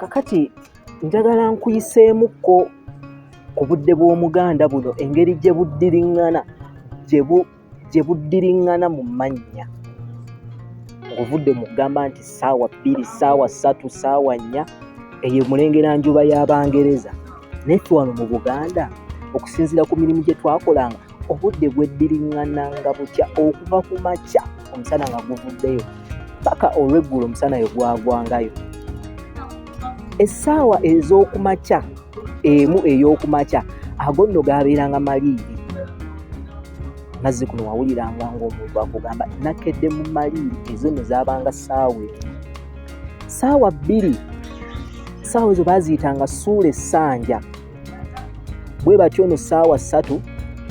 kakati njagala nkuyiseemukko ku budde bw'Omuganda buno engeri gye buddiriŋŋana mu mannya. Ng'ovudde mu kugamba nti ssaawa 2, ssaawa 3, ssaawa 4, eyo mulengeranjuba y'Abangereza. Naye ffe wano mu Buganda okusinziira ku mirimu gye twakolanga, obudde bweddiriŋŋananga butya okuva ku makya omusana nga guvuddeyo paka olw'eggulo omusana we gwagwangayo. Essaawa ez'okumakya emu ey'okumakya ago nno gaabeeranga maliiri. Nazzikuno wawuliranga ng'omuntu akugamba nakedde mu maliiri, ezo nno zaabanga ssaawa emu. Ssaawa 2, ssaawa ezo baaziyitanga ssuula essanja. Bwe batyo nno ssaawa 3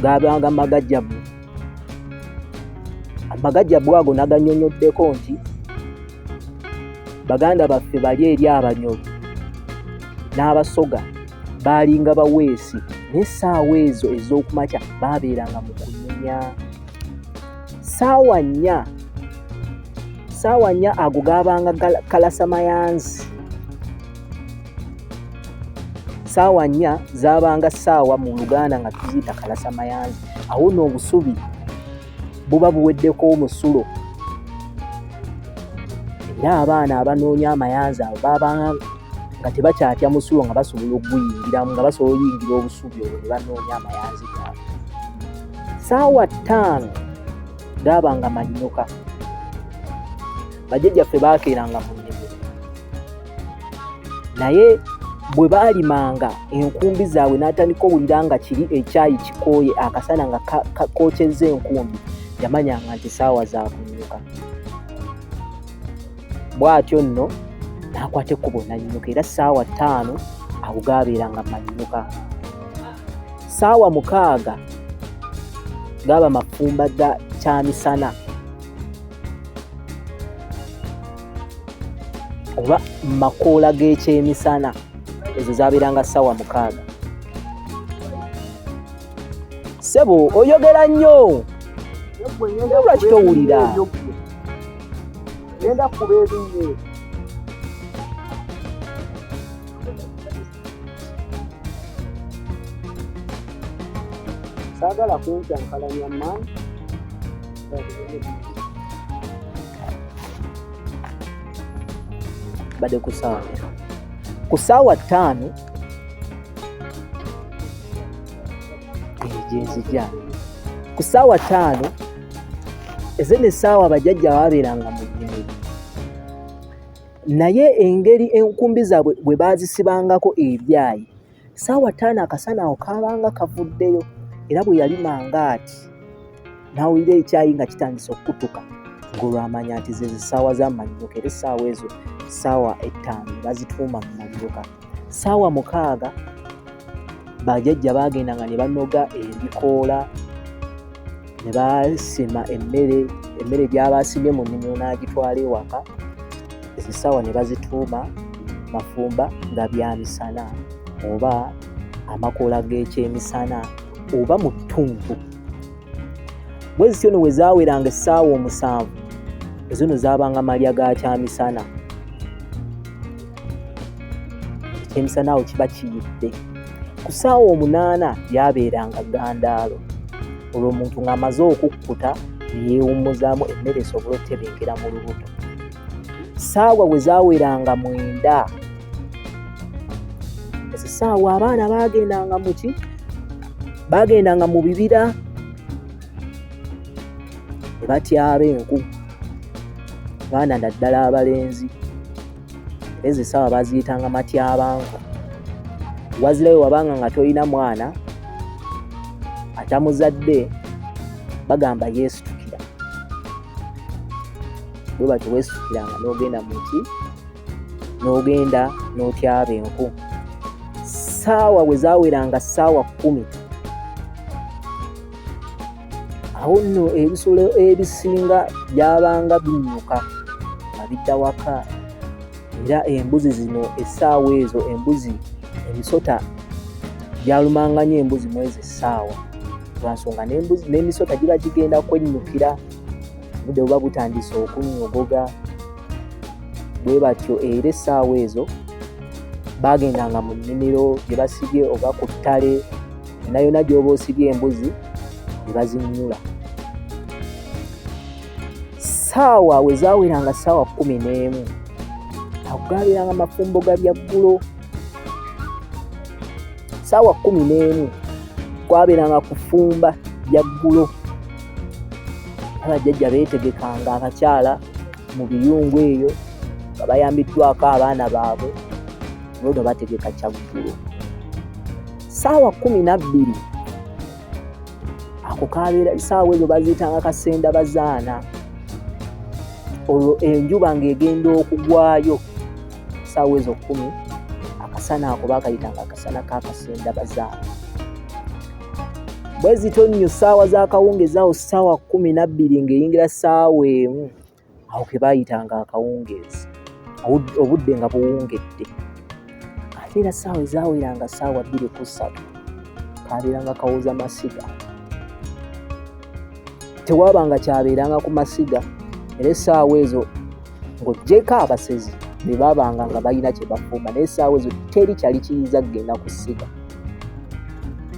gaabanga magajjabu. Amagajjabu ago nagannyonnyoddeko nti baganda baffe bali eri Abanyoro n'Abasoga baalinga baweesi, naye essaawa ezo ez'okumakya baabeeranga mu kunyumya. Ssaawa 4 ago gaabanga kalasamayanzi. Ssaawa 4 zaabanga ssaawa mu Luganda nga tuziyita kalasamayanzi. Awo nno obusubi buba buweddeko omusulo, era abaana abanoonya amayanzi abo baabanga nga tebakyatya musulo nga basobola okuguyingiramu, nga basobola oyingira obusubi olwo ne banoonya amayanzi gaabwe. Ssaawa 5 gaabanga mannyoka. Bajjajjaffe baakeeranga mu nnimiro, naye bwe baalimanga enkumbi zaabwe n'atandika owulira nga kiri ekyayi kikooye, akasana nga kookyezza enkumbi, yamanyanga nti ssaawa za kunnyuka. Bw'atyo nno n'akwata ekkubo n'annyuka, era ssaawa 5 ago gaabeeranga mannyuka. Ssaawa 6 gaaba mafumba ga kyamisana oba makoola g'ekyemisana, ezo zaabeeranga ssaawa 6. Ssebo oyogera nnyo, lwaki towulira? Genda kuba ebinye. Saagala kunkyankalanya mmanyi. Badde ku ssaawa 5 gye nzija. Ku ssaawa 5 ezo n'essaawa bajjajja baabeeranga mu nnimiro, naye engeri enkumbi zaabwe bwe baazisibangako ebyayi, ssaawa 5 akasana awo kaabanga kavuddeyo, era bwe yalimanga ati n'awulira ekyayi nga kitandise okukutuka, ng'olwamanya nti zezo ssaawa z'amannyoka. Era essaawa ezo ssaawa 5 bazituuma mu mannyoka. Ssaawa 6 bajjajja baagendanga ne banoga ebikoola, ne basima emmere gy'abaasimye mu nnimiro n'agitwala ewaka. Ezo ssaawa ne bazituuma mafumba nga bya misana oba amakoola g'ekyemisana oba mu ttuntu. Bwe zityo nno we zaaweranga essaawa 7, ezo nno zaabanga malya ga kyamisana. Ekyemisana awo kiba kiyidde. Ku ssaawa 8 byabeeranga gandaalo. Olwo omuntu ng'amaze okukkuta ne yeewummuzaamu emmere esobole otebenkera mu lubuto. Ssaawa bwe zaaweranga 9, ezo ssaawa abaana baagendanga mu ki? Baagendanga mu bibira ne batyaba enku, abaana naddala abalenzi. Ezo essaawa baaziyitanga matyabanku. Wazirayo wabanga nga tolina mwana atamuzadde, bagamba yeesitukira. Bwe batyo weesitukiranga n'ogenda mu ki? N'ogenda n'otyaba enku. Ssaawa bwe zaaweranga ssaawa 10, awo nno ebisolo ebisinga byabanga binyuka nga bidda waka. Era embuzi zino essaawa ezo, emisota byalumanga nnyo embuzi mu ezo essaawa, lwansonga n'emisota giba gigenda kwennyukira, obudde buba butandise okunnyogoga. Bwe batyo era essaawa ezo bagendanga mu nnimiro gye basibye oba ku ttale, yonna yonna gy'oba osibye embuzi ne bazinnyula. Ssaawa we zaaweranga ssaawa 11 ago gaabeeranga mafumbo ga byaggulo. Ssaawa 11 kwabeeranga kufumba byaggulo. Abajjajja beetegekanga abakyala mu biyungu eyo nga bayambiddwako abaana baabwe olwo bategeka kyaggulo. Ssaawa 12 ako kabeera ssaawa ezo baziyitanga kasenda bazaana. Olwo enjuba ng'egenda okugwayo ssaawa ezo 10 akasana ako baakayitanga akasana k'akasenda bazaana. Bwe zito nnyo ssaawa z'akawungeezi awo ssaawa 12 ng'eyingira ssaawa emu awo ke baayitanga akawungeezi, obudde nga buwungedde. Ate era ssaawa ezaaweranga ssaawa 2:03 kaabeeranga kawooza masiga. Tewaabanga kyabeeranga ku masiga, era essaawa ezo ng'oggyeko abasezi be baabanga nga balina kye bafumba, naye essaawa ezo teri kyali kiyinza kugenda ku ssiga.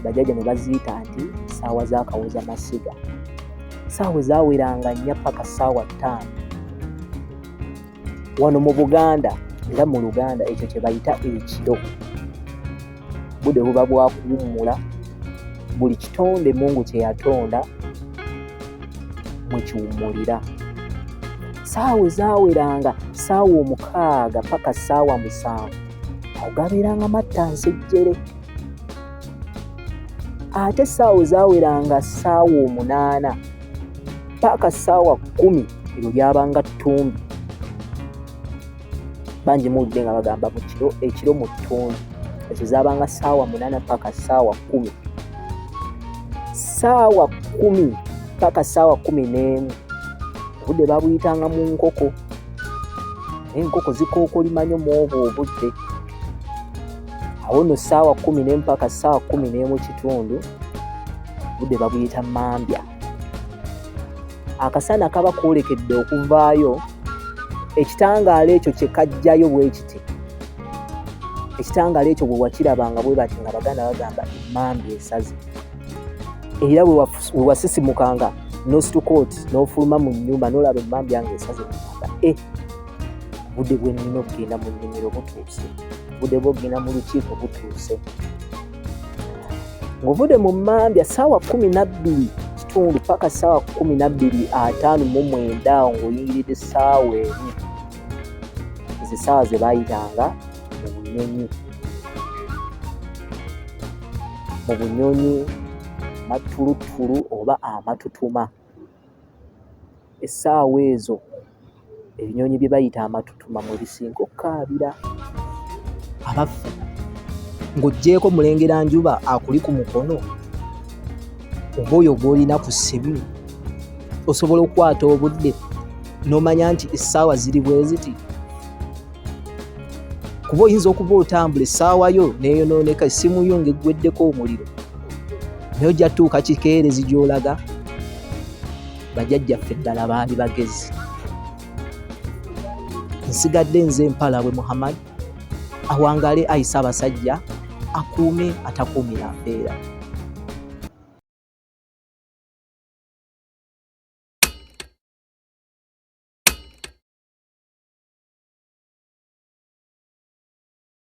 Bajjajja ne baziyita nti ssaawa z'akawooza masiga. Ssaawa ezaaweranga 4 paka ssaawa 5. Wano mu Buganda era mu Luganda ekyo kye bayita ekiro. Budde buba bwa kuwummula, buli kitonde Mungu kye yatonda mwe kiwummulira. Ssaawa ezaaweranga ssaawa 6 paka ssaawa 7 ago gabeeranga mattansejjere. Ate ssaawa ezaaweranga ssaawa 8 paka ssaawa 10 ebyo byabanga ttumbi. Bangi muwulidde nga bagamba mu kiro, ekiro mu ttumbi. Ezo zaabanga ssaawa 8 paka ssaawa 10. Ssaawa 10 paka ssaawa 11 obudde babuyitanga mu nkoko. Enkoko zikookolima nnyo mu obwo obudde. Awo nno ssaawa 11 paka ssaawa 11:00 obudde babuyita mambya. Akasana kaba kwolekedde okuvaayo, ekitangaala ekyo kye kajjayo bwe kiti. Ekitangaala ekyo bwe wakirabanga bwe bati nga Baganda bagamba emmambya esaze. Era bwe wasisimukanga n'ositukooti n'ofuluma mu nnyumba n'olaba emmambya ng'esaze n'ogamba obudde bwe nnina okugenda mu nnimiro butuuse, obudde bw'okugenda mu lukiiko butuuse. Ng'ovudde mu mmambya ssaawa 12:00 paka ssaawa 12:59 awo ng'oyingiridde ssaawa emu. Ezo ssaawa ze baayitanga mu bunyonyi. Mu bunyonyi, matulutulu oba amatutuma. Essaawa ezo ebinyonyi bye bayita amatutuma mwe bisinga okukaabira. Abaffe ng'oggyeko mulengera njuba akuli ku mukono oba oyo gw'olina ku ssimu, osobola okukwata obudde n'omanya nti essaawa ziri bwe ziti. Kuba oyinza okuba otambula essaawa yo neeyonooneka, essimu yo ng'eggweddeko omuliro, naye ojja tuuka kikeerezi gy'olaga. Bajjajjaffe ddala baali bagezi. Nsigadde nze Mpalabwe Muhammad, awangaale ayisa abasajja akuume atakuumira mpeera.